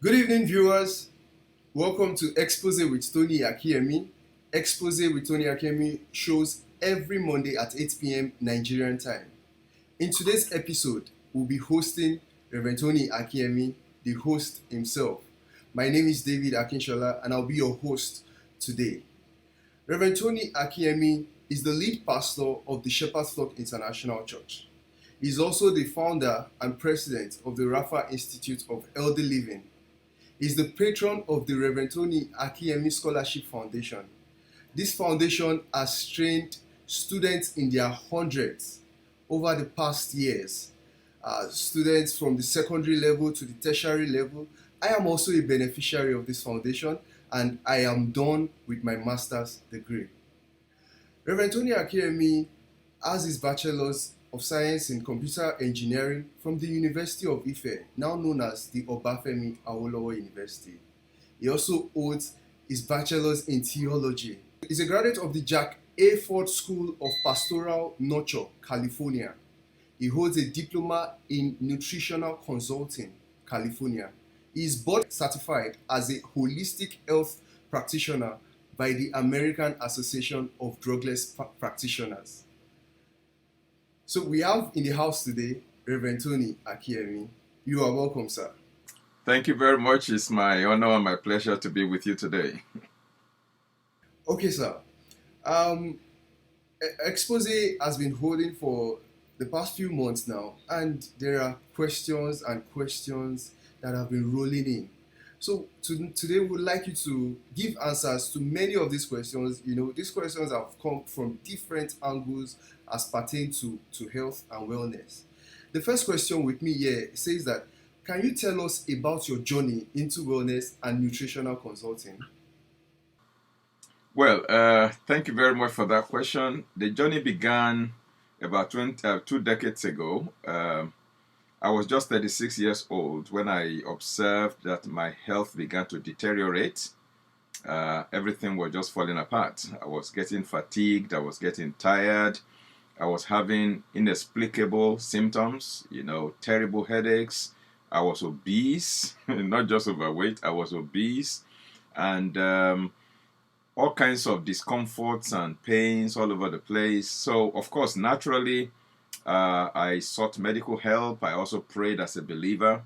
Good evening, viewers. Welcome to Exposé with Tony Akinyemi. Exposé with Tony Akinyemi shows every Monday at 8 p.m. Nigerian time. In today's episode, we'll be hosting Reverend Tony Akinyemi, the host himself. My name is David Akinshola, and I'll be your host today. Reverend Tony Akinyemi is the lead pastor of the Shepherd's Flock International Church. He's also the founder and president of the Rafa Institute of Elder Living. He's the patron of the Reverend Tony Akinyemi Scholarship Foundation. This foundation has trained students in their hundreds over the past years. Students from the secondary level to the tertiary level. I am also a beneficiary of this foundation, and I am done with my master's degree. Reverend Tony Akinyemi has his bachelor's of Science in Computer Engineering from the University of Ife, now known as the Obafemi Awolowo University. He also holds his bachelor's in theology. He's a graduate of the Jack A. Ford School of Pastoral Nurture, California. He holds a diploma in nutritional consulting, California. He is board certified as a holistic health practitioner by the American Association of Drugless Practitioners. So we have in the house today Reverend Tony Akinyemi. You are welcome, sir. Thank you very much. It's my honor and my pleasure to be with you today. Okay, sir. Exposé has been holding for the past few months now, and there are questions that have been rolling in. So today we would like you to give answers to many of these questions. These questions have come from different angles as pertain to health and wellness. The first question with me here says that, can you tell us about your journey into wellness and nutritional consulting? Well, thank you very much for that question. The journey began about 2 decades ago. I was just 36 years old when I observed that my health began to deteriorate. Everything was just falling apart. I was getting fatigued. I was getting tired. I was having inexplicable symptoms, terrible headaches. I was obese, not just overweight, I was obese. And all kinds of discomforts and pains all over the place. So, of course, naturally, I sought medical help. I also prayed as a believer.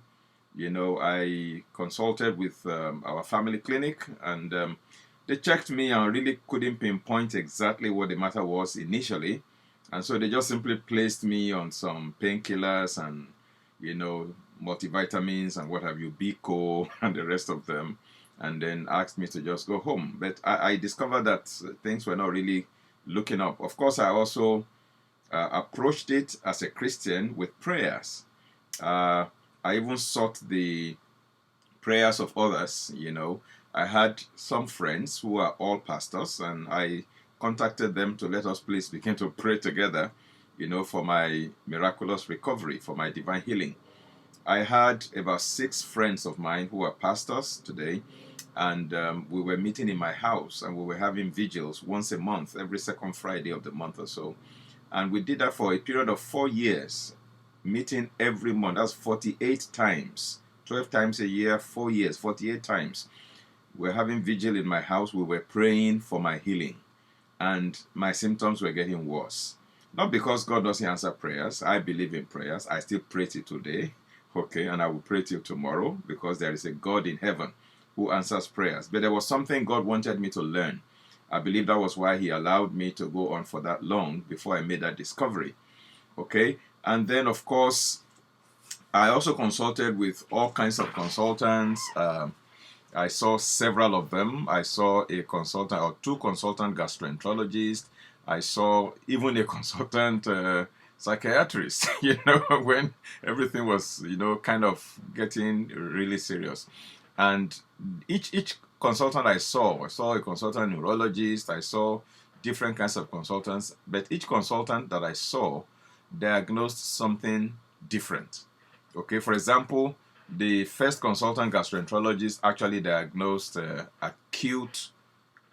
I consulted with our family clinic, and they checked me and really couldn't pinpoint exactly what the matter was initially. And so they just simply placed me on some painkillers and, multivitamins and what have you, Bico and the rest of them, and then asked me to just go home. But I discovered that things were not really looking up. Of course, I also approached it as a Christian with prayers. I even sought the prayers of others. I had some friends who are all pastors, and I contacted them to let us please begin to pray together, for my miraculous recovery, for my divine healing. I had about 6 friends of mine who are pastors today, and we were meeting in my house, and we were having vigils once a month, every second Friday of the month or so. And we did that for a period of 4 years, meeting every month. That's 48 times, 12 times a year, 4 years, 48 times. We're having vigil in my house. We were praying for my healing, and my symptoms were getting worse. Not because God doesn't answer prayers. I believe in prayers. I still pray till today, okay, and I will pray till tomorrow, because there is a God in heaven who answers prayers. But there was something God wanted me to learn. I believe that was why He allowed me to go on for that long before I made that discovery, okay? And then, of course, I also consulted with all kinds of consultants. I saw several of them. I saw a consultant or 2 consultant gastroenterologists. I saw even a consultant psychiatrist, when everything was, kind of getting really serious. And each consultant I saw a consultant neurologist, I saw different kinds of consultants, but each consultant that I saw diagnosed something different. Okay, for example, the first consultant gastroenterologist actually diagnosed acute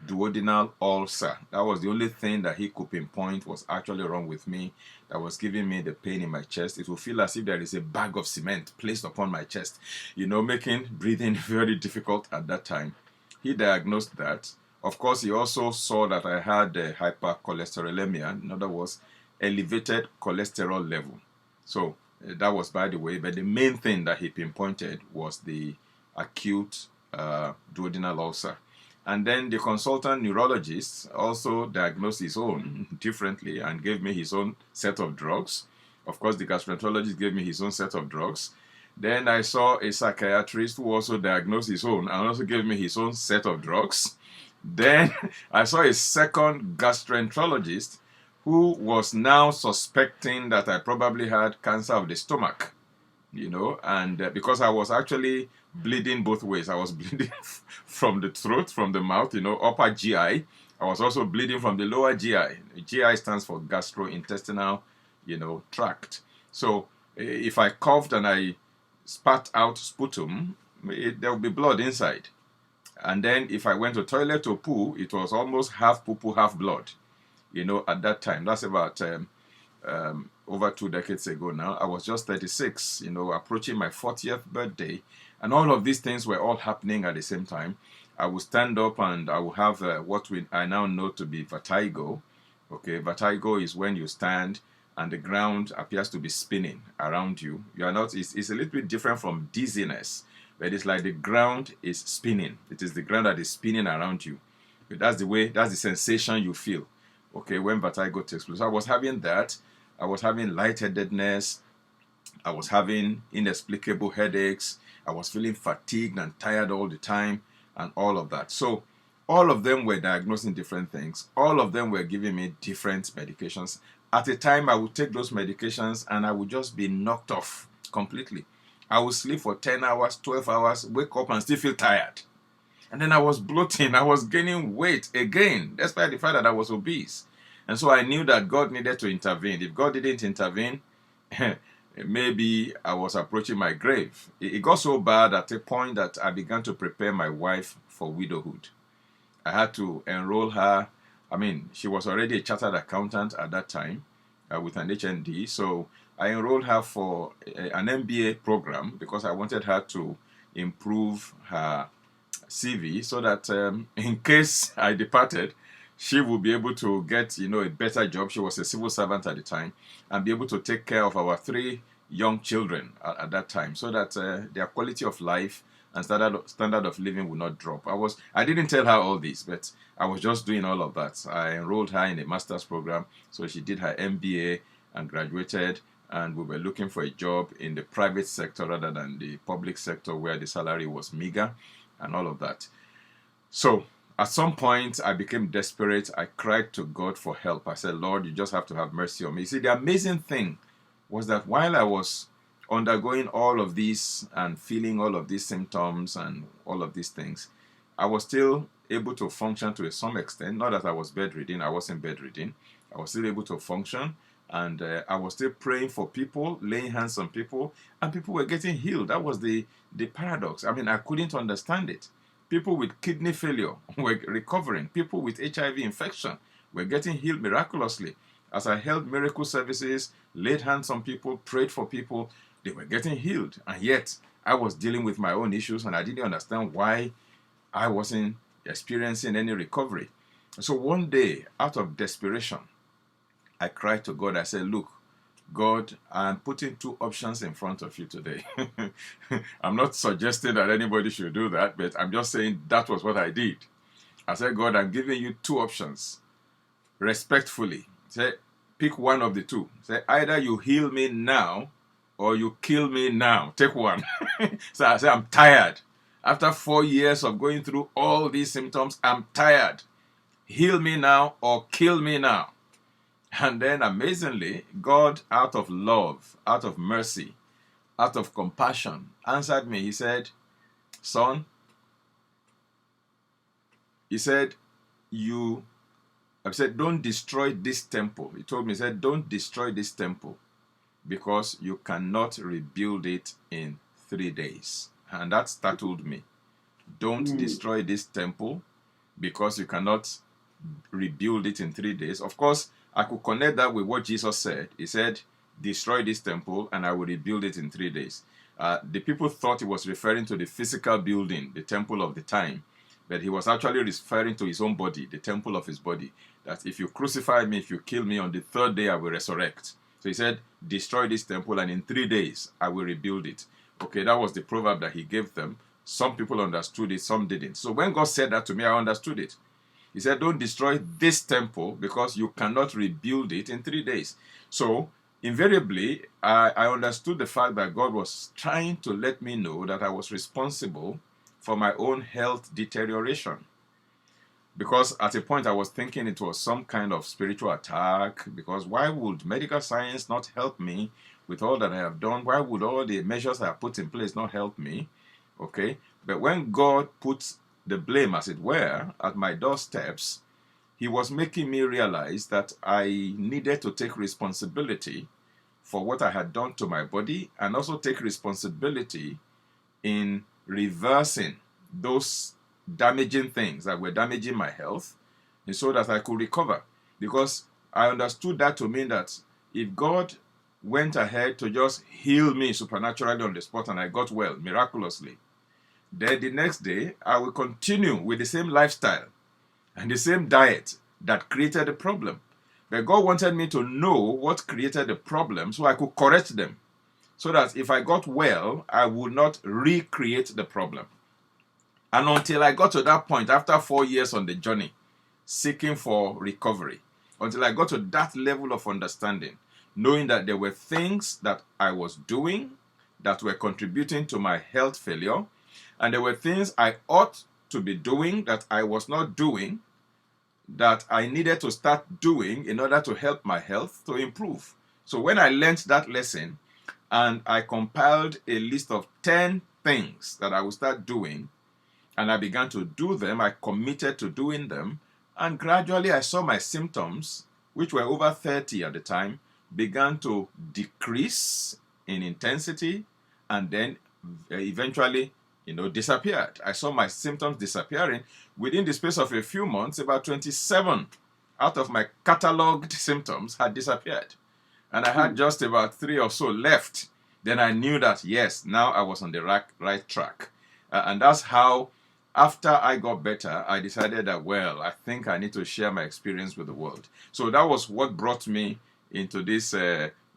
duodenal ulcer. That was the only thing that he could pinpoint was actually wrong with me, that was giving me the pain in my chest. It will feel as if there is a bag of cement placed upon my chest, making breathing very difficult at that time. He diagnosed that. Of course, he also saw that I had hypercholesterolemia, in other words, elevated cholesterol level. So that was by the way, but the main thing that he pinpointed was the acute duodenal ulcer. And then the consultant neurologist also diagnosed his own differently and gave me his own set of drugs. Of course, the gastroenterologist gave me his own set of drugs. Then I saw a psychiatrist who also diagnosed his own and also gave me his own set of drugs. Then I saw a second gastroenterologist who was now suspecting that I probably had cancer of the stomach, and because I was actually bleeding both ways. I was bleeding from the throat, from the mouth, upper GI. I was also bleeding from the lower GI. GI stands for gastrointestinal, tract. So if I coughed and I spat out sputum, there would be blood inside. And then if I went to toilet or poo, it was almost half poo, half blood, at that time. That's about over 2 decades ago now. I was just 36, approaching my 40th birthday. And all of these things were all happening at the same time. I would stand up and I would have I now know to be vertigo. Okay, vertigo is when you stand and the ground appears to be spinning around you. You are not, it's a little bit different from dizziness, but it's like the ground is spinning. It is the ground that is spinning around you. But that's the sensation you feel, okay, when vertigo takes place. So I was having that. I was having lightheadedness. I was having inexplicable headaches. I was feeling fatigued and tired all the time and all of that. So all of them were diagnosing different things. All of them were giving me different medications. At a time, I would take those medications and I would just be knocked off completely. I would sleep for 10 hours, 12 hours, wake up and still feel tired. And then I was bloating. I was gaining weight again, despite the fact that I was obese. And so I knew that God needed to intervene. If God didn't intervene, maybe I was approaching my grave. It got so bad at a point that I began to prepare my wife for widowhood. I had to enroll her. I mean, she was already a chartered accountant at that time with an HND. So I enrolled her for an MBA program because I wanted her to improve her CV so that in case I departed, she would be able to get, a better job. She was a civil servant at the time and be able to take care of our 3 young children at that time so that their quality of life and standard of living would not drop. I didn't tell her all this, but I was just doing all of that. I enrolled her in a master's program, so she did her MBA and graduated, and we were looking for a job in the private sector rather than the public sector where the salary was meager and all of that. So at some point, I became desperate. I cried to God for help. I said, Lord, you just have to have mercy on me. You see, the amazing thing was that while I was undergoing all of these and feeling all of these symptoms and all of these things, I was still able to function to some extent. Not that I was bedridden. I wasn't bedridden. I was still able to function. And I was still praying for people, laying hands on people, and people were getting healed. That was the paradox. I mean, I couldn't understand it. People with kidney failure were recovering. People with HIV infection were getting healed miraculously. As I held miracle services, laid hands on people, prayed for people, they were getting healed. And yet, I was dealing with my own issues and I didn't understand why I wasn't experiencing any recovery. So one day, out of desperation, I cried to God. I said, look, God, I'm putting 2 options in front of you today. I'm not suggesting that anybody should do that, but I'm just saying that was what I did. I said, God, I'm giving you 2 options. Respectfully. Say, pick one of the 2. Say, either you heal me now or you kill me now. Take one. So I said, I'm tired. After 4 years of going through all these symptoms, I'm tired. Heal me now or kill me now. And then amazingly, God, out of love, out of mercy, out of compassion, answered me. He said, son, he said, I said, don't destroy this temple. He told me, he said, don't destroy this temple because you cannot rebuild it in 3 days. And that startled me. Don't destroy this temple because you cannot rebuild it in 3 days. Of course, I could connect that with what Jesus said. He said, destroy this temple and I will rebuild it in 3 days. The people thought he was referring to the physical building, the temple of the time, but he was actually referring to his own body, the temple of his body, that if you crucify me, if you kill me, on the third day I will resurrect. So he said, destroy this temple and in 3 days I will rebuild it. Okay, that was the proverb that he gave them. Some people understood it, some didn't. So when God said that to me, I understood it. He said, don't destroy this temple because you cannot rebuild it in 3 days. So invariably, I understood the fact that God was trying to let me know that I was responsible for my own health deterioration. Because at a point I was thinking it was some kind of spiritual attack, because why would medical science not help me with all that I have done? Why would all the measures I have put in place not help me? Okay, but when God puts the blame, as it were, at my doorsteps, he was making me realize that I needed to take responsibility for what I had done to my body, and also take responsibility in reversing those damaging things that were damaging my health, and so that I could recover. Because I understood that to mean that if God went ahead to just heal me supernaturally on the spot and I got well miraculously, then the next day I will continue with the same lifestyle and the same diet that created the problem. But God wanted me to know what created the problem so I could correct them, so that if I got well, I would not recreate the problem. And until I got to that point, after 4 years on the journey, seeking for recovery, until I got to that level of understanding, knowing that there were things that I was doing that were contributing to my health failure, and there were things I ought to be doing that I was not doing, that I needed to start doing in order to help my health to improve. So when I learned that lesson, and I compiled a list of 10 things that I would start doing, and I began to do them, I committed to doing them, and gradually I saw my symptoms, which were over 30 at the time, began to decrease in intensity, and then eventually, disappeared. I saw my symptoms disappearing. Within the space of a few months, about 27 out of my catalogued symptoms had disappeared. And I had just about 3 or so left. Then I knew that, yes, now I was on the right track. And that's how, after I got better, I decided that, well, I think I need to share my experience with the world. So that was what brought me into this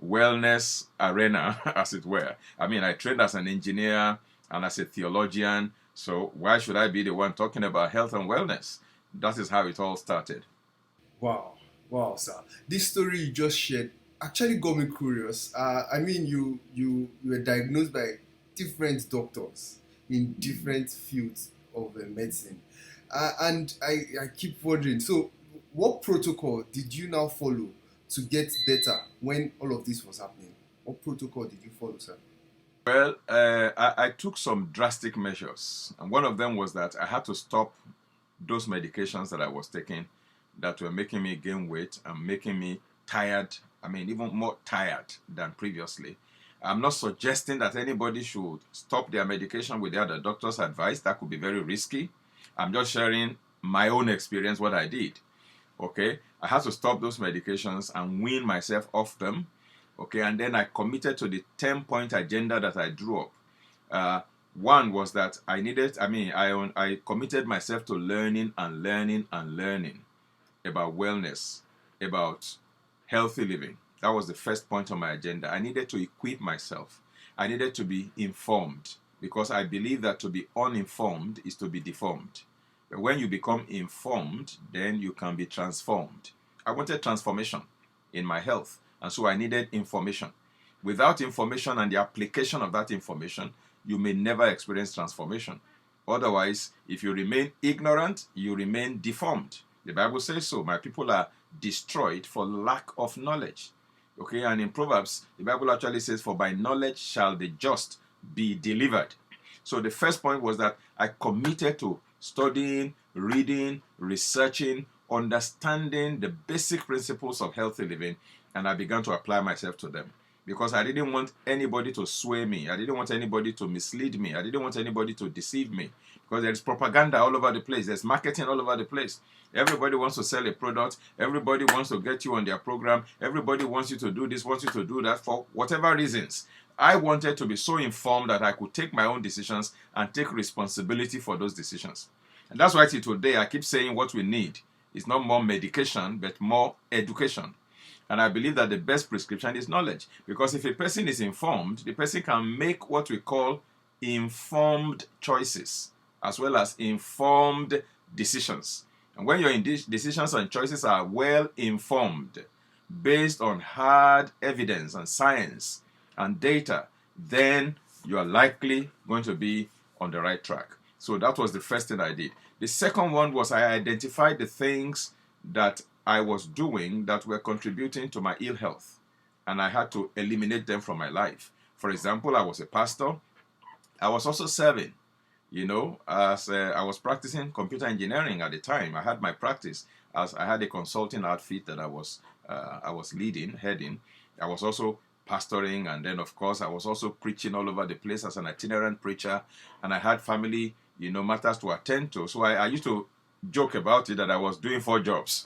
wellness arena, as it were. I mean, I trained as an engineer and as a theologian, so why should I be the one talking about health and wellness? That is how it all started. Wow, wow, sir. This story you just shared actually got me curious. I mean, you were diagnosed by different doctors in different fields of medicine, and I keep wondering. So, what protocol did you now follow to get better when all of this was happening? What protocol did you follow, sir? Well, I took some drastic measures, and one of them was that I had to stop those medications that I was taking that were making me gain weight and making me tired. I mean, even more tired than previously. I'm not suggesting that anybody should stop their medication without the doctor's advice. That could be very risky. I'm just sharing my own experience, what I did. Okay, I had to stop those medications and wean myself off them. Okay, and then I committed to the 10-point agenda that I drew up. One was that I committed myself to learning and learning and learning about wellness, about healthy living. That was the first point on my agenda. I needed to equip myself. I needed to be informed, because I believe that to be uninformed is to be deformed. But when you become informed, then you can be transformed. I wanted transformation in my health, and so I needed information. Without information and the application of that information, you may never experience transformation. Otherwise, if you remain ignorant, you remain deformed. The Bible says so. My people are destroyed for lack of knowledge. Okay, and in Proverbs, the Bible actually says, for by knowledge shall the just be delivered. So the first point was that I committed to studying, reading, researching, understanding the basic principles of healthy living, and I began to apply myself to them. because I didn't want anybody to sway me. I didn't want anybody to mislead me. I didn't want anybody to deceive me, because there's propaganda all over the place. There's marketing all over the place. Everybody wants to sell a product. Everybody wants to get you on their program. Everybody wants you to do this, wants you to do that for whatever reasons. I wanted to be so informed that I could take my own decisions and take responsibility for those decisions. And that's why till today I keep saying what we need is not more medication, but more education. And I believe that the best prescription is knowledge. Because if a person is informed, the person can make what we call informed choices, as well as informed decisions. And when your decisions and choices are well informed, based on hard evidence and science and data, then you are likely going to be on the right track. So that was the first thing I did. The second one was I identified the things that I was doing that were contributing to my ill health, and I had to eliminate them from my life. For example, I was a pastor. I was also serving, as I was practicing computer engineering at the time. I had my practice, as I had a consulting outfit that I was heading. I was also pastoring, and then of course I was also preaching all over the place as an itinerant preacher, and I had family matters to attend to. So I used to joke about it that I was doing 4 jobs.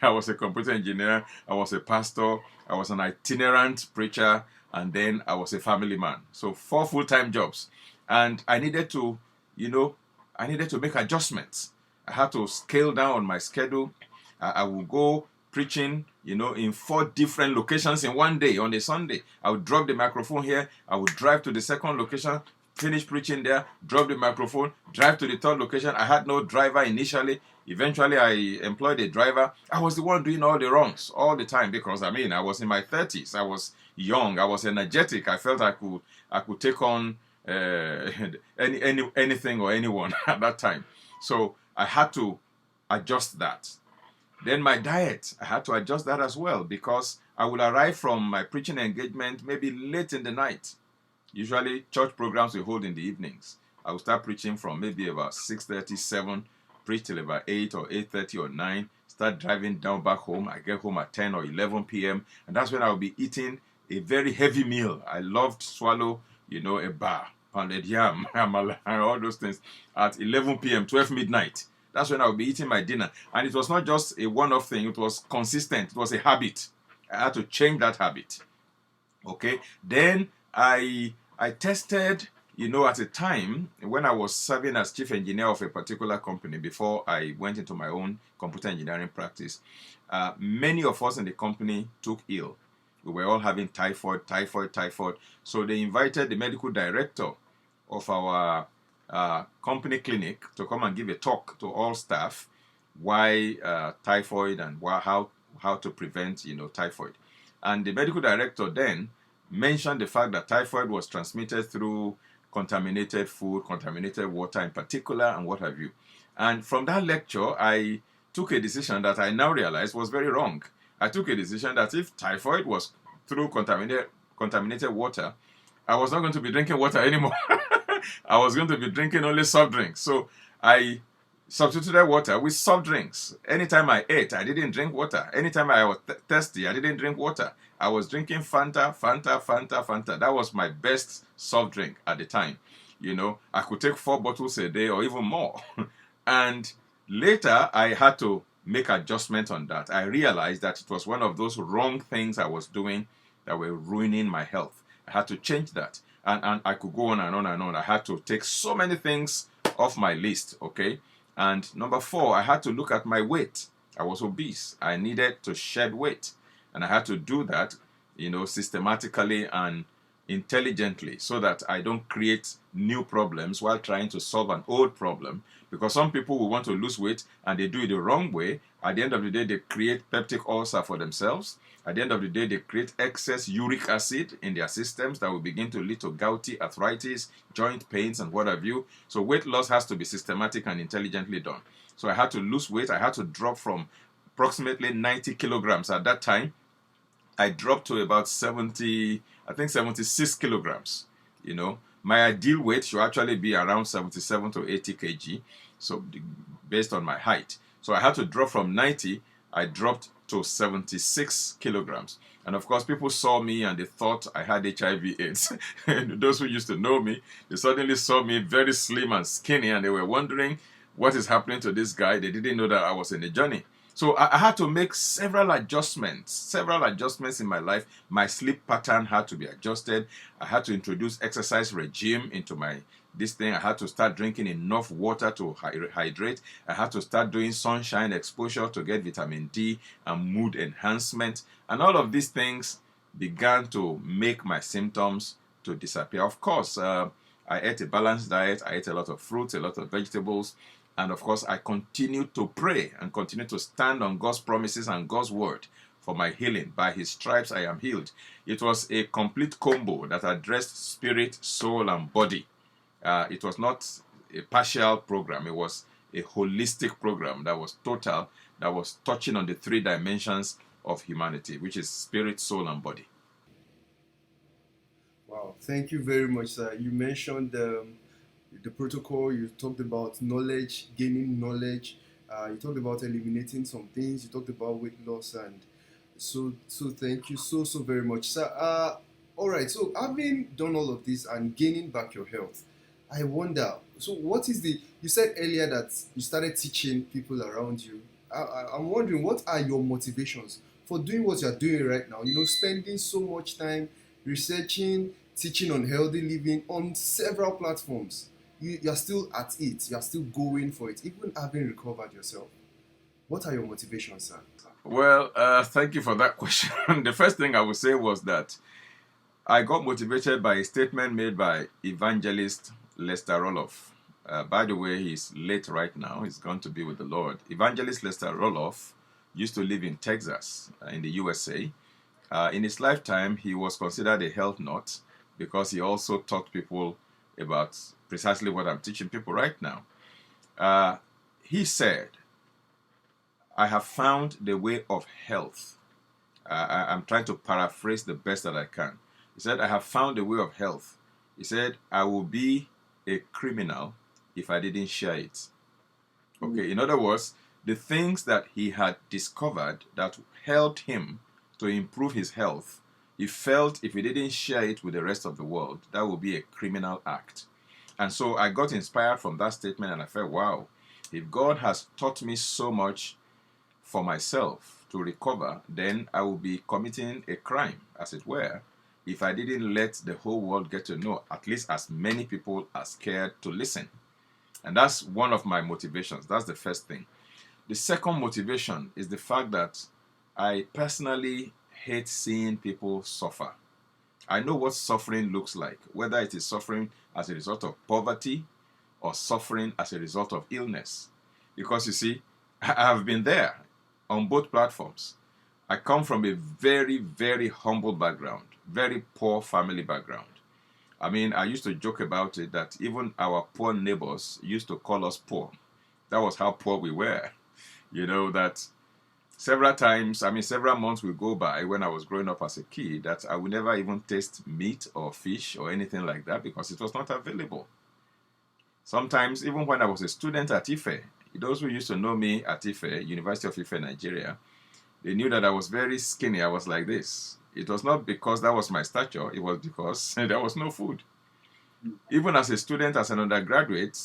I was a computer engineer, I was a pastor, I was an itinerant preacher, and then I was a family man. So 4 full-time jobs. And I needed to make adjustments. I had to scale down on my schedule. I would go preaching, in 4 different locations in one day on a Sunday. I would drop the microphone here. I would drive to the second location, finish preaching there, drop the microphone, drive to the third location. I had no driver initially. Eventually, I employed a driver. I was the one doing all the wrongs all the time because, I was in my 30s. I was young. I was energetic. I felt I could take on anything or anyone at that time. So I had to adjust that. Then my diet, I had to adjust that as well, because I would arrive from my preaching engagement maybe late in the night. Usually church programs we hold in the evenings. I would start preaching from maybe about 6:30, 7, preach till about 8 or 8:30 or 9, start driving down back home. I get home at 10 or 11 p.m. and that's when I will be eating a very heavy meal. I loved swallow, a bar, pounded yam, amala, and all those things at 11 p.m., 12 midnight. That's when I would be eating my dinner. And it was not just a one-off thing. It was consistent. It was a habit. I had to change that habit. Okay. Then I tested, at a time when I was serving as chief engineer of a particular company before I went into my own computer engineering practice. Many of us in the company took ill. We were all having typhoid. So they invited the medical director of our company clinic to come and give a talk to all staff why typhoid and how to prevent typhoid. And the medical director then mentioned the fact that typhoid was transmitted through contaminated food, contaminated water in particular, and what have you. And from that lecture, I took a decision that I now realize was very wrong. I took a decision that if typhoid was through contaminated water, I was not going to be drinking water anymore. I was going to be drinking only soft drinks. So I substituted water with soft drinks. Anytime I ate, I didn't drink water. Anytime I was thirsty, I didn't drink water. I was drinking Fanta. That was my best soft drink at the time. I could take 4 bottles a day or even more. And later, I had to make adjustment on that. I realized that it was one of those wrong things I was doing that were ruining my health. I had to change that. And I could go on and on and on. I had to take so many things off my list, okay? And number 4, I had to look at my weight. I was obese. I needed to shed weight. And I had to do that, systematically and intelligently so that I don't create new problems while trying to solve an old problem. Because some people will want to lose weight and they do it the wrong way. At the end of the day, they create peptic ulcer for themselves. At the end of the day, they create excess uric acid in their systems that will begin to lead to gouty arthritis, joint pains, and what have you. So weight loss has to be systematic and intelligently done. So I had to lose weight. I had to drop from approximately 90 kilograms at that time. I dropped to about 76 kilograms. My ideal weight should actually be around 77 to 80 kg, so based on my height. So I had to drop from 90, I dropped to 76 kilograms. And of course, people saw me and they thought I had HIV/AIDS. And those who used to know me, they suddenly saw me very slim and skinny, and they were wondering what is happening to this guy. They didn't know that I was in a journey. So I had to make several adjustments in my life. My sleep pattern had to be adjusted. I had to introduce exercise regime into this thing. I had to start drinking enough water to hydrate. I had to start doing sunshine exposure to get vitamin D and mood enhancement. And all of these things began to make my symptoms to disappear. Of course, I ate a balanced diet. I ate a lot of fruits, a lot of vegetables. And of course, I continued to pray and continue to stand on God's promises and God's word for my healing. By his stripes, I am healed. It was a complete combo that addressed spirit, soul, and body. It was not a partial program. It was a holistic program that was total, that was touching on the 3 dimensions of humanity, which is spirit, soul, and body. Wow, thank you very much, sir. You mentioned the protocol, you talked about knowledge, gaining knowledge, you talked about eliminating some things, you talked about weight loss, and so thank you so very much, sir. All right, so having done all of this and gaining back your health, I wonder, so what is you said earlier that you started teaching people around you. I'm wondering, what are your motivations for doing what you're doing right now? Spending so much time researching, teaching on healthy living on several platforms. You're still at it. You're still going for it, even having recovered yourself. What are your motivations, sir? Well, thank you for that question. The first thing I would say was that I got motivated by a statement made by evangelist Lester Roloff. By the way, he's late right now. He's gone to be with the Lord. Evangelist Lester Roloff used to live in Texas, in the USA. In his lifetime, he was considered a health nut because he also taught people about precisely what I'm teaching people right now. He said, I have found the way of health. I'm trying to paraphrase the best that I can. He said, I have found the way of health. He said, I will be a criminal if I didn't share it. Okay, in other words, the things that he had discovered that helped him to improve his health, he felt if he didn't share it with the rest of the world, that would be a criminal act. And so I got inspired from that statement, and I felt, wow, if God has taught me so much for myself to recover, then I will be committing a crime, as it were, if I didn't let the whole world get to know at least as many people as cared to listen. And that's one of my motivations. That's the first thing. The second motivation is the fact that I personally hate seeing people suffer. I know what suffering looks like, whether it is suffering as a result of poverty or suffering as a result of illness. Because you see, I have been there on both platforms. I come from a very, very humble background, very poor family background. I mean, I used to joke about it that even our poor neighbors used to call us poor. That was how poor we were. That several times, several months will go by when I was growing up as a kid that I would never even taste meat or fish or anything like that because it was not available. Sometimes, even when I was a student at Ife, those who used to know me at Ife, University of Ife, Nigeria, they knew that I was very skinny. I was like this. It was not because that was my stature. It was because there was no food. Even as a student, as an undergraduate,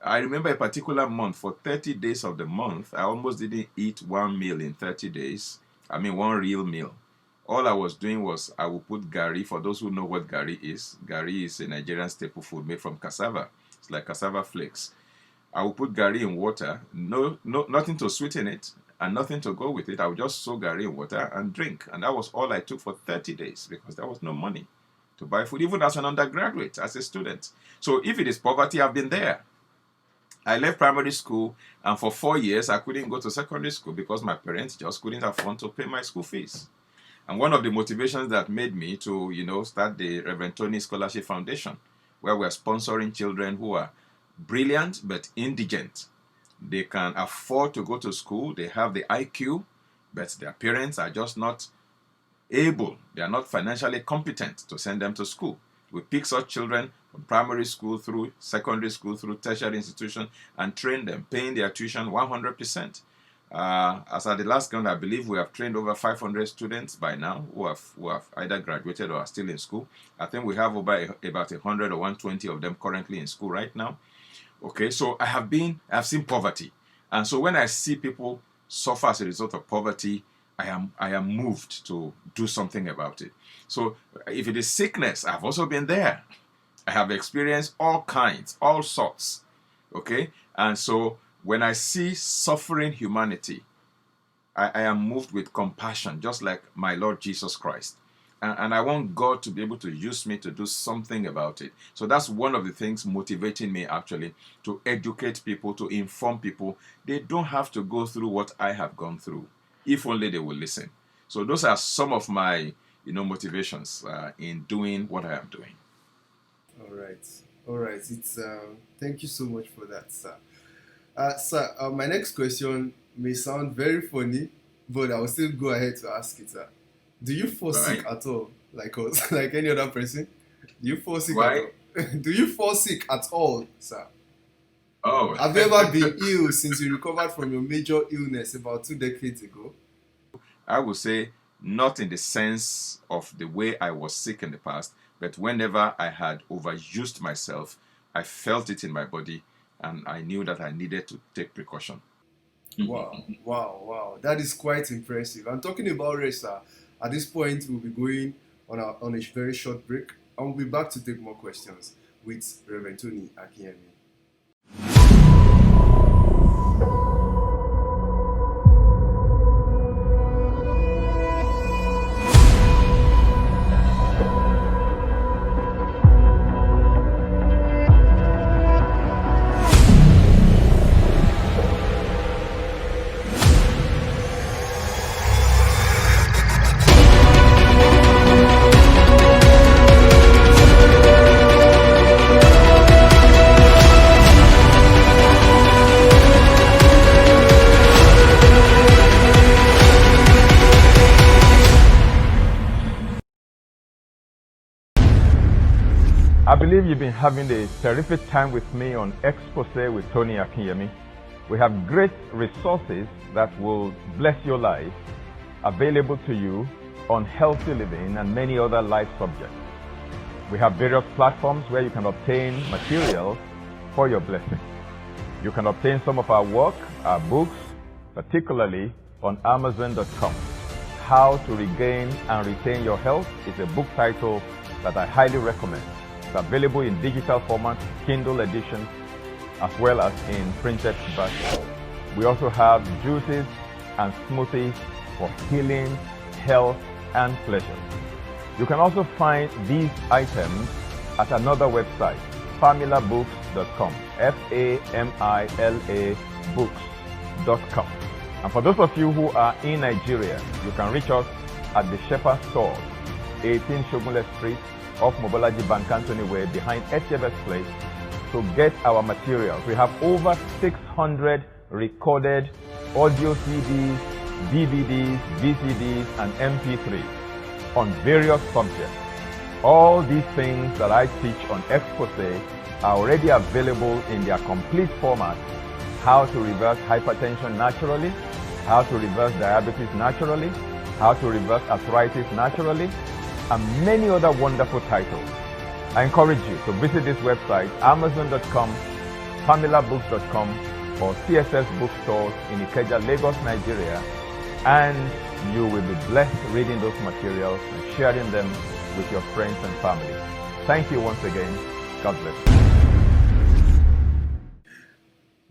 I remember a particular month, for 30 days of the month, I almost didn't eat one meal in 30 days. One real meal. All I was doing was I would put gari. For those who know what gari is a Nigerian staple food made from cassava. It's like cassava flakes. I would put gari in water, nothing to sweeten it, and nothing to go with it. I would just soak gari in water and drink. And that was all I took for 30 days because there was no money to buy food, even as an undergraduate, as a student. So if it is poverty, I've been there. I left primary school, and for 4 years, I couldn't go to secondary school because my parents just couldn't afford to pay my school fees. And one of the motivations that made me to, start the Reverend Tony Scholarship Foundation, where we're sponsoring children who are brilliant but indigent. They can afford to go to school, they have the IQ, but their parents are just not able, they are not financially competent to send them to school. We pick such children from primary school through secondary school through tertiary institution and train them, paying their tuition 100%. As at the last count, I believe we have trained over 500 students by now who have either graduated or are still in school. I think we have about 100 or 120 of them currently in school right now. Okay, so I've seen poverty, and so when I see people suffer as a result of poverty, I am moved to do something about it. So if it is sickness, I've also been there. I have experienced all kinds, all sorts. Okay, and so when I see suffering humanity, I am moved with compassion, just like my Lord Jesus Christ. And I want God to be able to use me to do something about it. So that's one of the things motivating me actually to educate people, to inform people. They don't have to go through what I have gone through, if only they will listen. So those are some of my, motivations in doing what I am doing. All right. It's thank you so much for that, sir. Sir, my next question may sound very funny, but I will still go ahead to ask it, sir. Do you fall sick Right. at all, like us, like any other person? Do you fall sick at Why? all? Do you fall sick at all, sir? Oh, Have you ever been ill since you recovered from your major illness about 2 decades ago? I would say not in the sense of the way I was sick in the past, but whenever I had overused myself, I felt it in my body and I knew that I needed to take precaution. Wow. That is quite impressive. I'm talking about rest, sir. At this point, we'll be going on a very short break, and we'll be back to take more questions with Reverend Tony Akinyemi. I believe you've been having a terrific time with me on Exposé with Tony Akinyemi. We have great resources that will bless your life available to you on healthy living and many other life subjects. We have various platforms where you can obtain materials for your blessing. You can obtain some of our work, our books, particularly on Amazon.com. How to Regain and Retain Your Health is a book title that I highly recommend. It's available in digital format, Kindle edition, as well as in printed version. We also have juices and smoothies for healing, health, and pleasure. You can also find these items at another website, familabooks.com, Famila books.com. And for those of you who are in Nigeria, you can reach us at the Shepherd Store, 18 Shogunle Street, off Mobolaji Bankantoni Way, behind HFS Place, to get our materials. We have over 600 recorded audio CDs, DVDs, VCDs, and MP3s on various subjects. All these things that I teach on Exposé are already available in their complete format. How to reverse hypertension naturally, how to reverse diabetes naturally, how to reverse arthritis naturally, and many other wonderful titles. I encourage you to visit this website, Amazon.com, familabooks.com, or TSF bookstores in Ikeja, Lagos, Nigeria, and you will be blessed reading those materials and sharing them with your friends and family. Thank you once again. God bless you.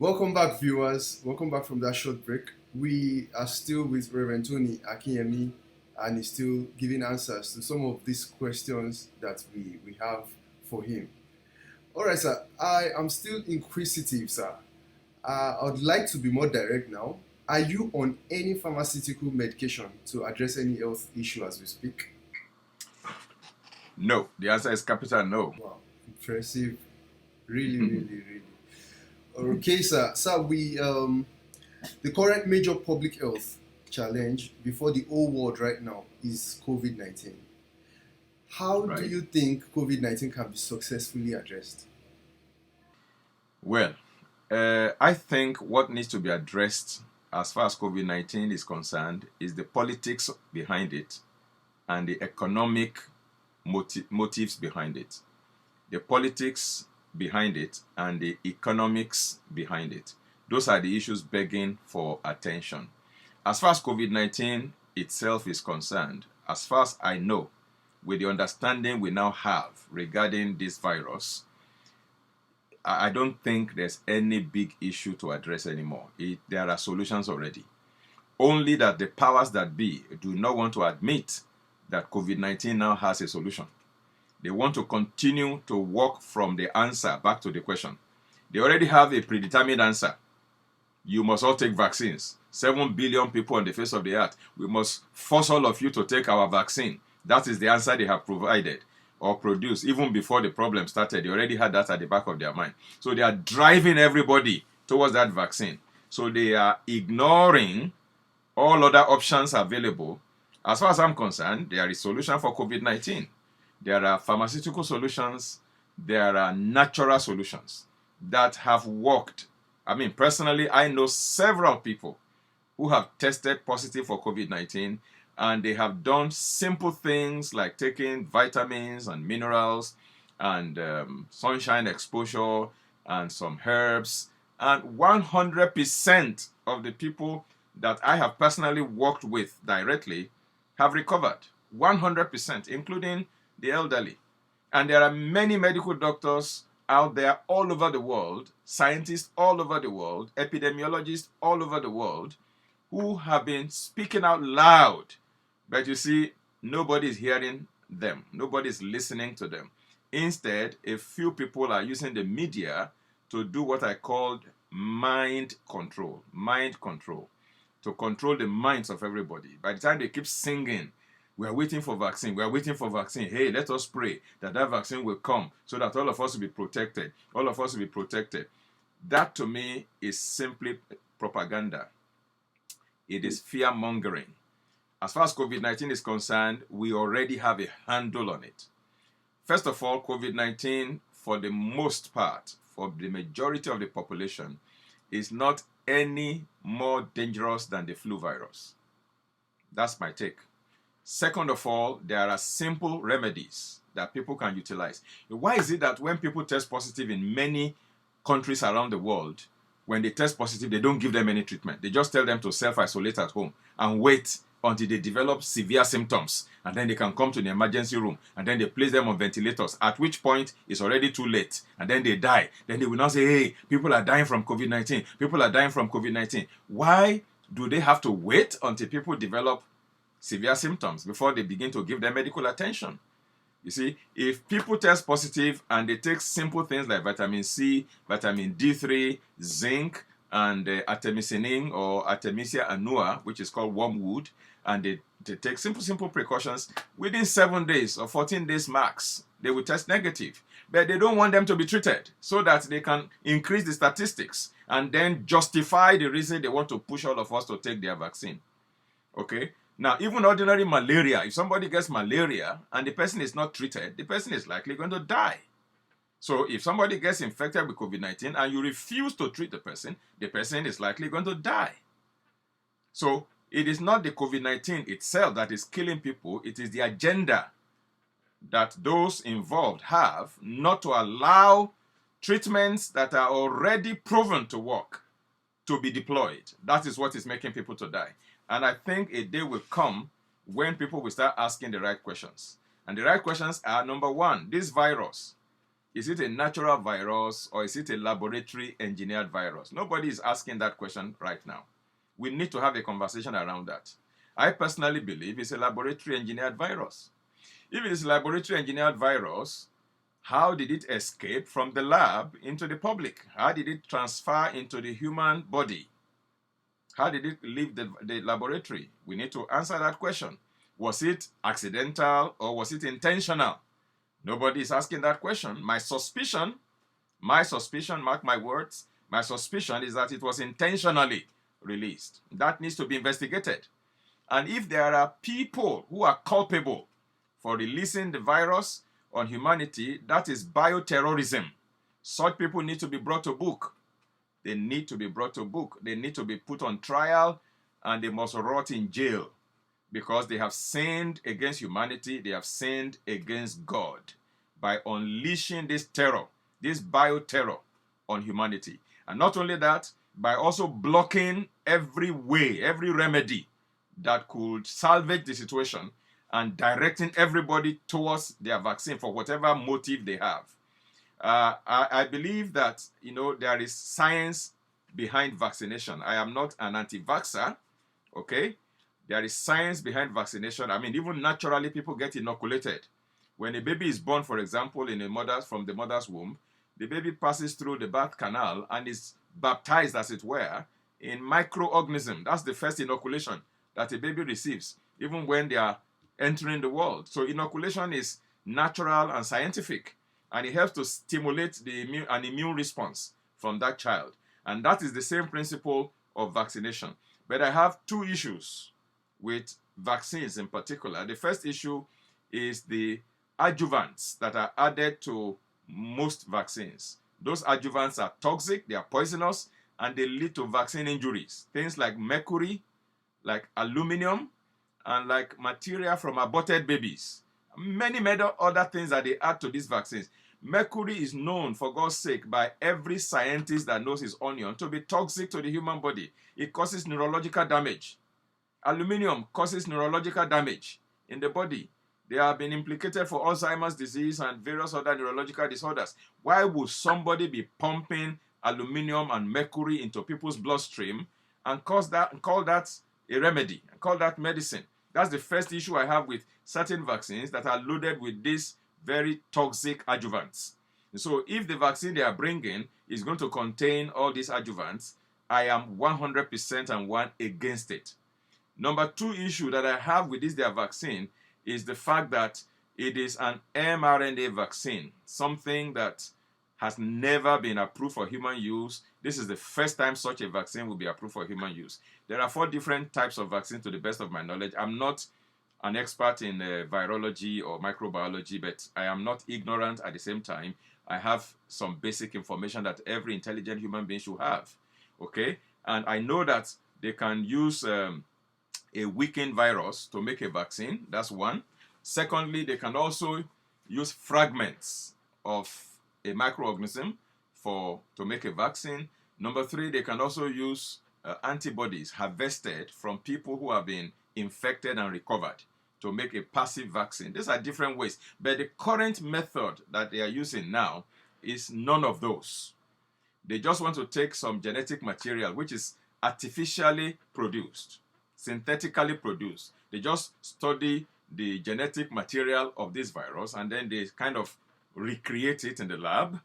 Welcome back, viewers. Welcome back from that short break. We are still with Reverend Tony Akinyemi, and he's still giving answers to some of these questions that we have for him. All right, sir. I am still inquisitive, sir. I would like to be more direct now. Are you on any pharmaceutical medication to address any health issue as we speak? No. The answer is capital no. Wow, impressive. Really. Okay, sir. Sir, the current major public health challenge before the whole world right now is COVID-19. How do you think COVID-19 can be successfully addressed? Well, I think what needs to be addressed as far as COVID-19 is concerned, is the politics behind it and the economic motives behind it. The politics behind it and the economics behind it. Those are the issues begging for attention. As far as COVID-19 itself is concerned, as far as I know, with the understanding we now have regarding this virus, I don't think there's any big issue to address anymore. There are solutions already. Only that the powers that be do not want to admit that COVID-19 now has a solution. They want to continue to walk from the answer back to the question. They already have a predetermined answer. You must all take vaccines. 7 billion people on the face of the earth. We must force all of you to take our vaccine. That is the answer they have provided or produced. Even before the problem started, they already had that at the back of their mind. So they are driving everybody towards that vaccine. So they are ignoring all other options available. As far as I'm concerned, there is a solution for COVID-19. There are pharmaceutical solutions. There are natural solutions that have worked. I mean, personally, I know several people who have tested positive for COVID-19, and they have done simple things like taking vitamins and minerals and sunshine exposure and some herbs. And 100% of the people that I have personally worked with directly have recovered. 100%, including the elderly. And there are many medical doctors out there all over the world, scientists all over the world, epidemiologists all over the world, who have been speaking out loud. But you see, nobody's hearing them. Nobody's listening to them. Instead, a few people are using the media to do what I called mind control. Mind control. To control the minds of everybody. By the time they keep singing, we are waiting for vaccine. We are waiting for vaccine. Hey, let us pray that vaccine will come so that all of us will be protected. All of us will be protected. That to me is simply propaganda. It is fear-mongering. As far as COVID-19 is concerned, we already have a handle on it. First of all, COVID-19, for the most part, for the majority of the population, is not any more dangerous than the flu virus. That's my take. Second of all, there are simple remedies that people can utilize. Why is it that when people test positive in many countries around the world, when they test positive, they don't give them any treatment? They just tell them to self-isolate at home and wait until they develop severe symptoms, and then they can come to the emergency room, and then they place them on ventilators, at which point it's already too late, and then they die. Then they will not say, hey, people are dying from COVID-19. People are dying from COVID-19. Why do they have to wait until people develop severe symptoms before they begin to give them medical attention? You see, if people test positive and they take simple things like vitamin C, vitamin D3, zinc, and artemisinin or Artemisia annua, which is called wormwood, and they take simple precautions, within 7 days or 14 days max, they will test negative. But they don't want them to be treated so that they can increase the statistics and then justify the reason they want to push all of us to take their vaccine. Okay? Now, even ordinary malaria, if somebody gets malaria and the person is not treated, the person is likely going to die. So if somebody gets infected with COVID-19 and you refuse to treat the person is likely going to die. So it is not the COVID-19 itself that is killing people. It is the agenda that those involved have not to allow treatments that are already proven to work to be deployed. That is what is making people to die. And I think a day will come when people will start asking the right questions. And the right questions are, number one, this virus, is it a natural virus or is it a laboratory engineered virus? Nobody is asking that question right now. We need to have a conversation around that. I personally believe it's a laboratory engineered virus. If it is a laboratory engineered virus, how did it escape from the lab into the public? How did it transfer into the human body? How did it leave the laboratory? We need to answer that question. Was it accidental or was it intentional? Nobody is asking that question. My suspicion, mark my words, my suspicion is that it was intentionally released. That needs to be investigated. And if there are people who are culpable for releasing the virus on humanity, that is bioterrorism. Such people need to be brought to book. They need to be brought to book. They need to be put on trial, and they must rot in jail because they have sinned against humanity. They have sinned against God by unleashing this terror, this bioterror on humanity. And not only that, by also blocking every way, every remedy that could salvage the situation and directing everybody towards their vaccine for whatever motive they have. I believe that, there is science behind vaccination. I am not an anti-vaxxer, okay? There is science behind vaccination. I mean, even naturally, people get inoculated. When a baby is born, for example, from the mother's womb, the baby passes through the birth canal and is baptized, as it were, in microorganism. That's the first inoculation that a baby receives, even when they are entering the world. So inoculation is natural and scientific, and it helps to stimulate an immune response from that child. And that is the same principle of vaccination. But I have two issues with vaccines in particular. The first issue is the adjuvants that are added to most vaccines. Those adjuvants are toxic, they are poisonous, and they lead to vaccine injuries. Things like mercury, like aluminum, and like material from aborted babies. Many other things that they add to these vaccines. Mercury is known, for God's sake, by every scientist that knows his onion to be toxic to the human body. It causes neurological damage. Aluminum causes neurological damage in the body. They have been implicated for Alzheimer's disease and various other neurological disorders. Why would somebody be pumping aluminum and mercury into people's bloodstream and call that a remedy, and call that medicine? That's the first issue I have with certain vaccines that are loaded with these very toxic adjuvants. And so if the vaccine they are bringing is going to contain all these adjuvants, I am 100% and one against it. Number two issue that I have with their vaccine is the fact that it is an mRNA vaccine, something that has never been approved for human use. This is the first time such a vaccine will be approved for human use. There are 4 different types of vaccines to the best of my knowledge. I'm not an expert in virology or microbiology, but I am not ignorant at the same time. I have some basic information that every intelligent human being should have, okay? And I know that they can use a weakened virus to make a vaccine. That's one. Secondly, they can also use fragments of a microorganism to make a vaccine. Number 3, they can also use antibodies harvested from people who have been infected and recovered to make a passive vaccine. These are different ways. But the current method that they are using now is none of those. They just want to take some genetic material which is artificially produced, synthetically produced. They just study the genetic material of this virus and then they kind of recreate it in the lab,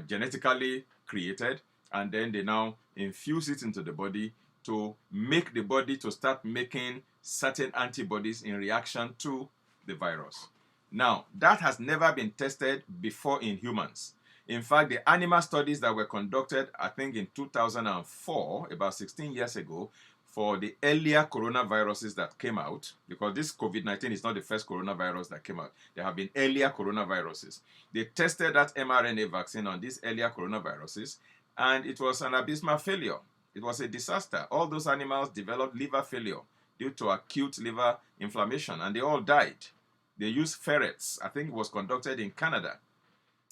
genetically created, and then they now infuse it into the body to make the body to start making certain antibodies in reaction to the virus. Now, that has never been tested before in humans. In fact, the animal studies that were conducted, I think in 2004, about 16 years ago, for the earlier coronaviruses that came out, because this COVID-19 is not the first coronavirus that came out. There have been earlier coronaviruses. They tested that mRNA vaccine on these earlier coronaviruses, and it was an abysmal failure. It was a disaster. All those animals developed liver failure due to acute liver inflammation, and they all died. They used ferrets. I think it was conducted in Canada.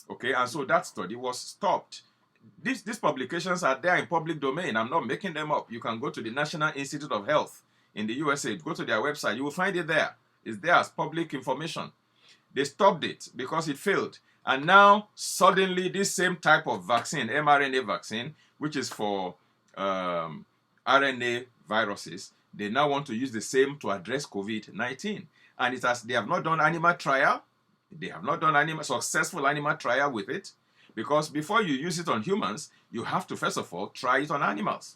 Okay, and so that study was stopped. These publications are there in public domain. I'm not making them up. You can go to the National Institute of Health in the USA, go to their website. You will find it there. It's there as public information. They stopped it because it failed. And now, suddenly, this same type of vaccine, mRNA vaccine, which is for RNA viruses, they now want to use the same to address COVID-19. And they have not done animal trial. They have not done successful animal trial with it. Because before you use it on humans, you have to, first of all, try it on animals.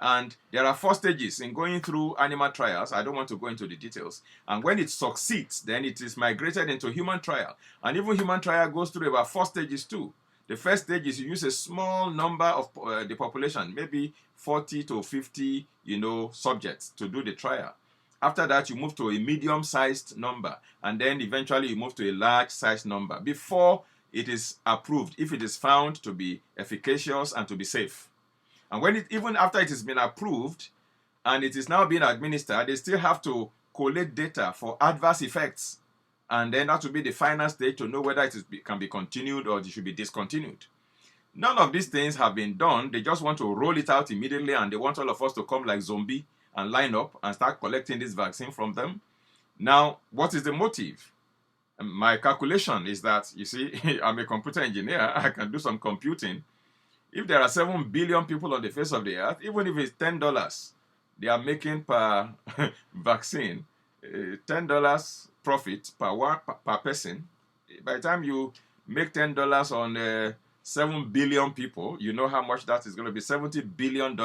And there are 4 stages in going through animal trials. I don't want to go into the details. And when it succeeds, then it is migrated into human trial. And even human trial goes through about 4 stages too. The first stage is you use a small number of the population, maybe 40 to 50, subjects to do the trial. After that, you move to a medium-sized number. And then eventually you move to a large-sized number before it is approved if it is found to be efficacious and to be safe. And even after it has been approved and it is now being administered, they still have to collect data for adverse effects. And then that will be the final stage to know whether can be continued or it should be discontinued. None of these things have been done. They just want to roll it out immediately, and they want all of us to come like zombie and line up and start collecting this vaccine from them. Now, what is the motive? My calculation is that, you see, I'm a computer engineer. I can do some computing. If there are 7 billion people on the face of the earth, even if it's $10, they are making per vaccine, $10 profit per person. By the time you make $10 on 7 billion people, you know how much that is going to be. $70 billion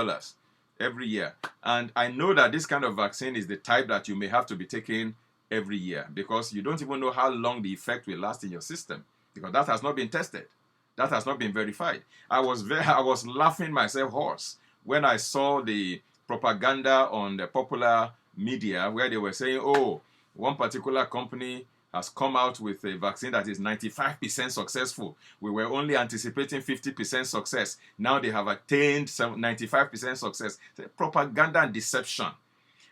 every year. And I know that this kind of vaccine is the type that you may have to be taking every year, because you don't even know how long the effect will last in your system, because that has not been tested. That has not been verified. I was laughing myself hoarse when I saw the propaganda on the popular media where they were saying, oh, one particular company has come out with a vaccine that is 95% successful. We were only anticipating 50% success. Now they have attained 95% success. Propaganda and deception.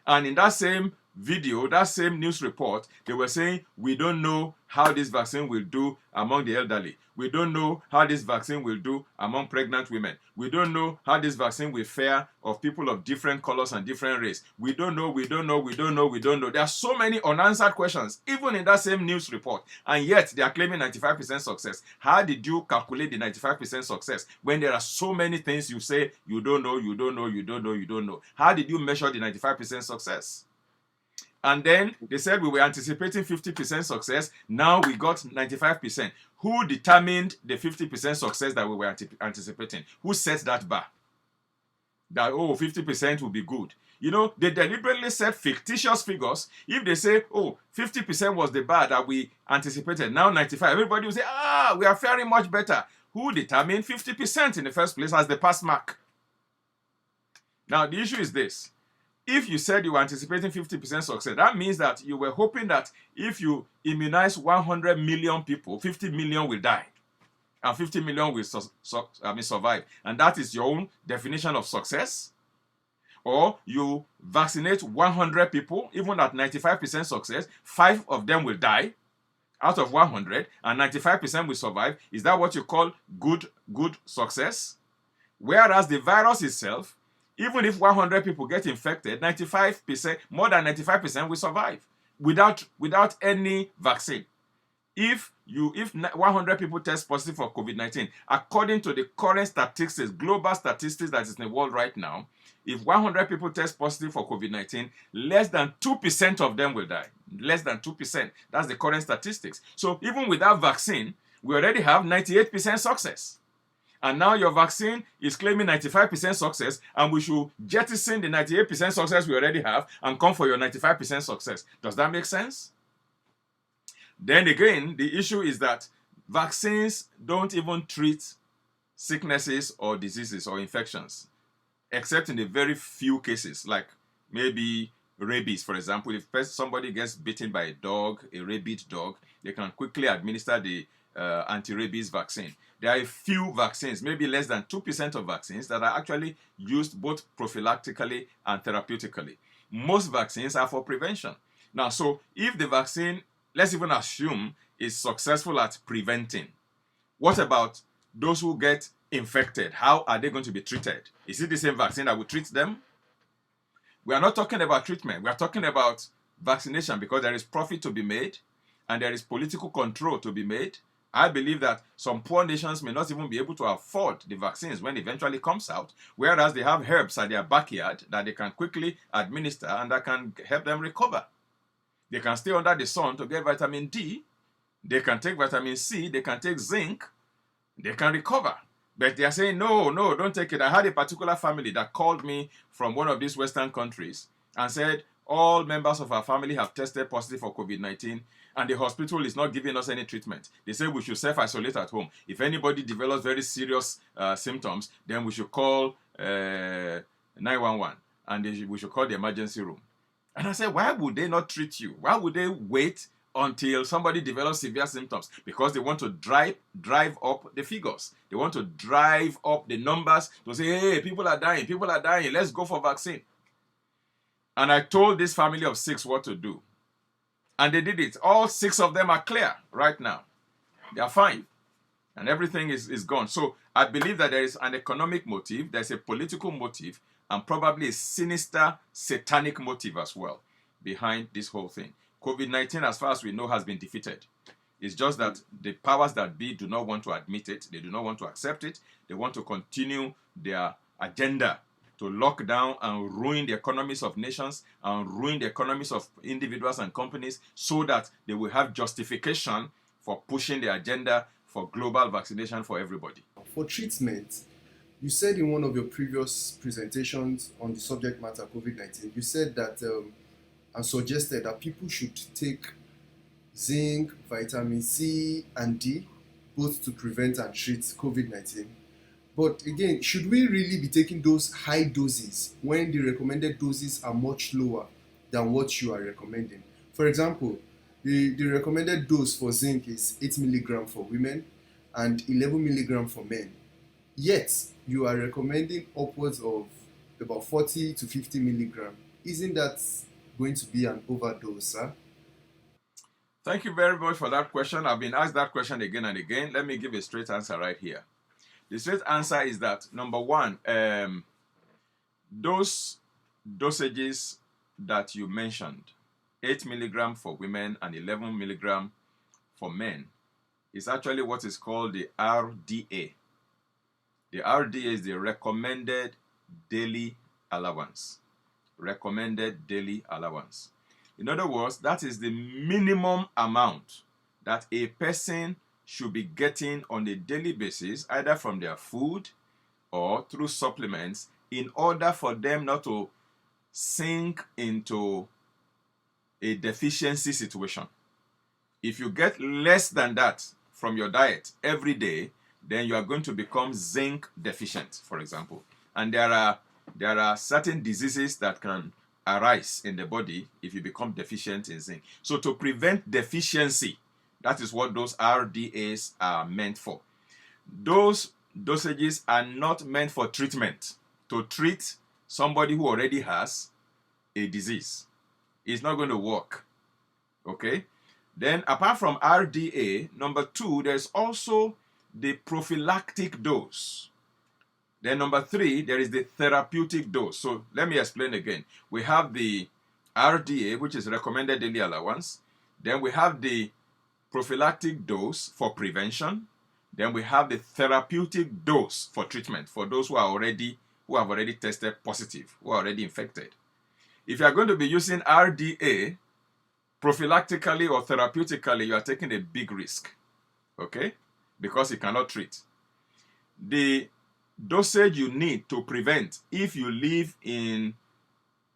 And in that same video, that same news report, they were saying, we don't know how this vaccine will do among the elderly. We don't know how this vaccine will do among pregnant women. We don't know how this vaccine will fare of people of different colors and different race. We don't know. There are so many unanswered questions, even in that same news report. And yet, they are claiming 95% success. How did you calculate the 95% success when there are so many things you say you don't know? How did you measure the 95% success? And then they said we were anticipating 50% success. Now we got 95%. Who determined the 50% success that we were anticipating? Who set that bar? That, 50% will be good. You know, they deliberately set fictitious figures. If they say, 50% was the bar that we anticipated, now 95%, everybody will say, we are faring much better. Who determined 50% in the first place as the pass mark? Now, the issue is this. If you said you were anticipating 50% success, that means that you were hoping that if you immunize 100 million people, 50 million will die. And 50 million will survive. And that is your own definition of success. Or you vaccinate 100 people, even at 95% success, 5 of them will die out of 100, and 95% will survive. Is that what you call good success? Whereas the virus itself, even if 100 people get infected, 95%, more than 95% will survive without any vaccine. If 100 people test positive for COVID-19, according to the current statistics, global statistics that is in the world right now, if 100 people test positive for COVID-19, less than 2% of them will die. Less than 2%. That's the current statistics. So even without vaccine, we already have 98% success. And now your vaccine is claiming 95% success, and we should jettison the 98% success we already have and come for your 95% success. Does that make sense? Then again, the issue is that vaccines don't even treat sicknesses or diseases or infections, except in the very few cases, like maybe rabies, for example. If somebody gets bitten by a dog, a rabid dog, they can quickly administer the anti-rabies vaccine. There are a few vaccines, maybe less than 2% of vaccines, that are actually used both prophylactically and therapeutically. Most vaccines are for prevention. Now, so if the vaccine, let's even assume, is successful at preventing, what about those who get infected? How are they going to be treated? Is it the same vaccine that will treat them? We are not talking about treatment. We are talking about vaccination, because there is profit to be made and there is political control to be made. I believe that some poor nations may not even be able to afford the vaccines when it eventually comes out, whereas they have herbs at their backyard that they can quickly administer and that can help them recover. They can stay under the sun to get vitamin D. They can take vitamin C. They can take zinc. They can recover. But they are saying, no, don't take it. I had a particular family that called me from one of these Western countries and said, all members of our family have tested positive for COVID-19, and the hospital is not giving us any treatment. They say we should self-isolate at home. If anybody develops very serious symptoms, then we should call 911, and we should call the emergency room. And I said, why would they not treat you? Why would they wait until somebody develops severe symptoms, because they want to drive up the figures. They want to drive up the numbers to say, hey, people are dying, let's go for vaccine. And I told this family of 6 what to do. And they did it. All 6 of them are clear right now. They are fine. And everything is gone. So I believe that there is an economic motive, there's a political motive, and probably a sinister satanic motive as well behind this whole thing. COVID-19, as far as we know, has been defeated. It's just that the powers that be do not want to admit it. They do not want to accept it. They want to continue their agenda to lock down and ruin the economies of nations and ruin the economies of individuals and companies, so that they will have justification for pushing the agenda for global vaccination for everybody. For treatment, you said in one of your previous presentations on the subject matter COVID-19, you said that and suggested that people should take zinc, vitamin C, and D, both to prevent and treat COVID-19. But again, should we really be taking those high doses when the recommended doses are much lower than what you are recommending? For example, the recommended dose for zinc is 8 milligram for women and 11 milligram for men. Yet, you are recommending upwards of about 40 to 50 milligram. Isn't that going to be an overdose, sir? Thank you very much for that question. I've been asked that question again and again. Let me give a straight answer right here. The straight answer is that, number one, those dosages that you mentioned, 8 milligram for women and 11 milligram for men, is actually what is called the RDA. The RDA is the recommended daily allowance. Recommended daily allowance. In other words, that is the minimum amount that a person should be getting on a daily basis, either from their food or through supplements, in order for them not to sink into a deficiency situation. If you get less than that from your diet every day, then you are going to become zinc deficient, for example. And there are certain diseases that can arise in the body if you become deficient in zinc. So to prevent deficiency, that is what those RDAs are meant for. Those dosages are not meant for treatment, to treat somebody who already has a disease. It's not going to work. Okay? Then apart from RDA, number 2, there's also the prophylactic dose. Then number 3, there is the therapeutic dose. So let me explain again. We have the RDA, which is recommended daily allowance. Then we have the prophylactic dose for prevention. Then we have the therapeutic dose for treatment for those who have already tested positive, who are already infected. If you are going to be using RDA prophylactically or therapeutically, you are taking a big risk, okay? Because it cannot treat. The dosage you need to prevent, if you live in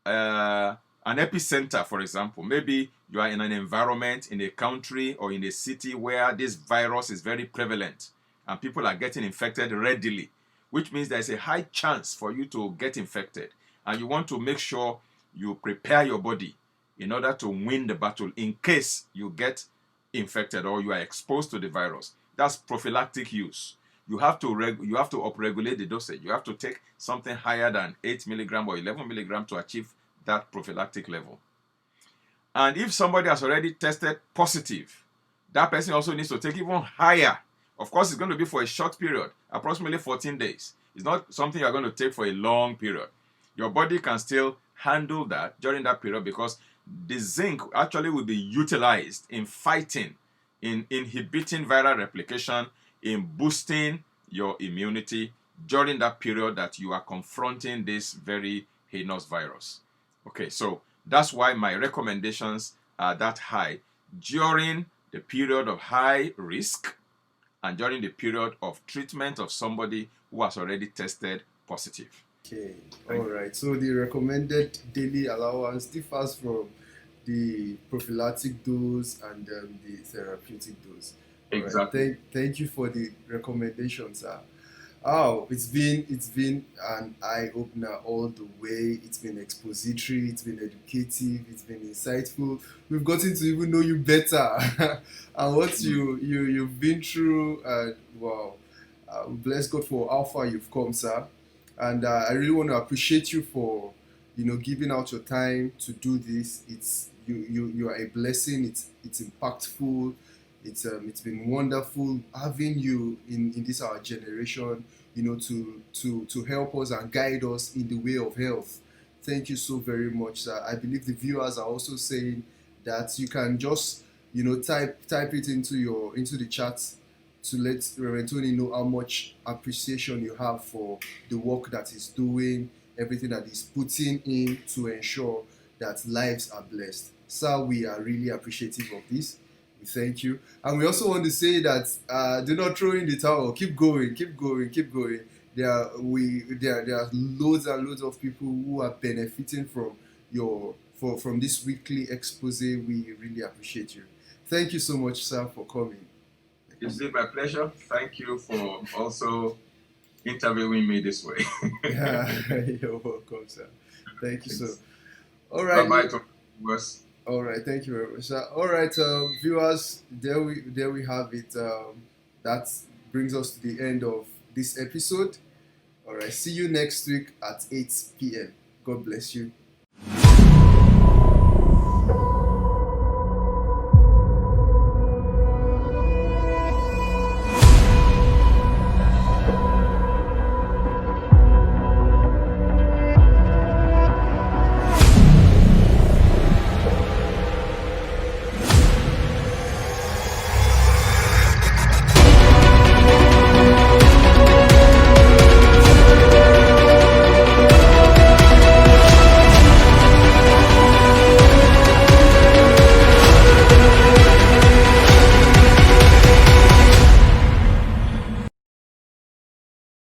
an epicenter, for example, maybe you are in an environment, in a country or in a city where this virus is very prevalent and people are getting infected readily, which means there's a high chance for you to get infected, and you want to make sure you prepare your body in order to win the battle in case you get infected or you are exposed to the virus. That's prophylactic use. You have to upregulate the dosage. You have to take something higher than 8 milligram or 11 milligram to achieve that prophylactic level. And if somebody has already tested positive, that person also needs to take even higher. Of course, it's going to be for a short period, approximately 14 days. It's not something you're going to take for a long period. Your body can still handle that during that period, because the zinc actually will be utilized in fighting, in inhibiting viral replication, in boosting your immunity during that period that you are confronting this very heinous virus. Okay, so that's why my recommendations are that high during the period of high risk and during the period of treatment of somebody who has already tested positive. Okay, all right. So the recommended daily allowance differs from the prophylactic dose and the therapeutic dose. Exactly. Right. Thank you for the recommendations, sir. Oh, it's been an eye opener all the way. It's been expository, it's been educative, it's been insightful. We've gotten to even know you better and what you've been through. Wow, bless God for how far you've come, sir. And I really want to appreciate you for giving out your time to do this. You are a blessing. It's impactful. It's been wonderful having you in this our generation, to help us and guide us in the way of health. Thank you so very much, sir. I believe the viewers are also saying that you can just type it into the chat to let Reverend Tony know how much appreciation you have for the work that he's doing, everything that he's putting in to ensure that lives are blessed. Sir, we are really appreciative of this. We thank you. And we also want to say that do not throw in the towel. Keep going, keep going, keep going. There are loads and loads of people who are benefiting from from this weekly expose. We really appreciate you. Thank you so much, sir, for coming. It's been my pleasure. Thank you for also interviewing me this way. Yeah, you're welcome, sir. Thank you, sir. All right. Bye-bye to viewers. All right, thank you very much, sir. All right, viewers, there we have it. That brings us to the end of this episode. All right, see you next week at 8 p.m. God bless you.